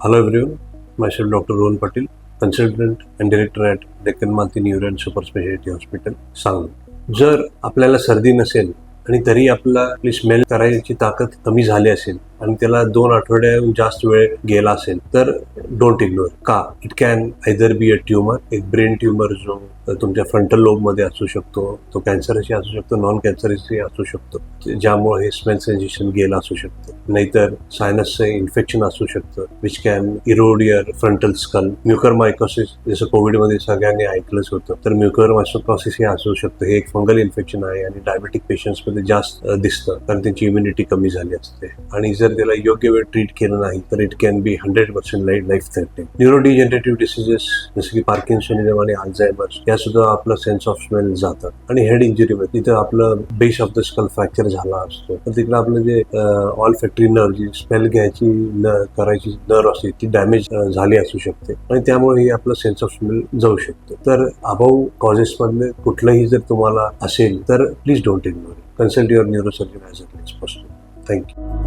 Hello everyone, myself Dr. Rohan Patil, consultant and director at Deccan Malti Neuro and Super Specialty Hospital, Sangli. जर आपल्याला सर्दी नसेल आणि तरी आपली स्मेल करायची ताकद कमी झाली असेल आणि त्याला 2 आठवड्याहून जास्त वेळ गेला असेल तर डोंट इग्नोर. का? It can either be a tumour, एक ब्रेन ट्युमर जो तुमच्या फ्रंटल लोब मध्ये असू शकतो, तो कॅन्सरशी असू शकतो, नॉन कॅन्सरशी असू शकतो, ज्यामुळे हे स्मेल सेन्सेशन गेलं असू शकतं. नाहीतर सायनसचं इन्फेक्शन असू शकतं which can erode your frontal skull. Mucormycosis, जसं कोविडमध्ये सगळ्यांनी ऐकलंच होतं, तर म्युकरमायकोसिस हे असू शकतं. हे एक फंगल इन्फेक्शन आहे आणि डायबेटिक पेशंट्समध्ये जास्त दिसतं कारण त्यांची इम्युनिटी कमी झाली असते. आणि जर त्याला योग्य वेळ ट्रीट केलं नाही तर it can be 100% life threatening. Neurodegenerative diseases जसं की पार्किन्सनिझम आणि अल्झायमर्स या सुद्धा आपलं सेन्स ऑफ स्मेल जातात. आणि हेड इंजुरी मध्ये तिथं आपलं base of the skull fracture झाला असतो, तर तिकडे आपलं जे ऑल फॅक्टरी नर्व, जी स्मेल घ्यायची करायची नर्व असते, ती डॅमेज झाली असू शकते आणि त्यामुळे आपलं सेन्स ऑफ स्मेल जाऊ शकतो. तर अबाव कॉजेस मधले कुठलंही जर तुम्हाला असेल तर please don't ignore. Consult your neurosurgeon as early as possible. Thank you.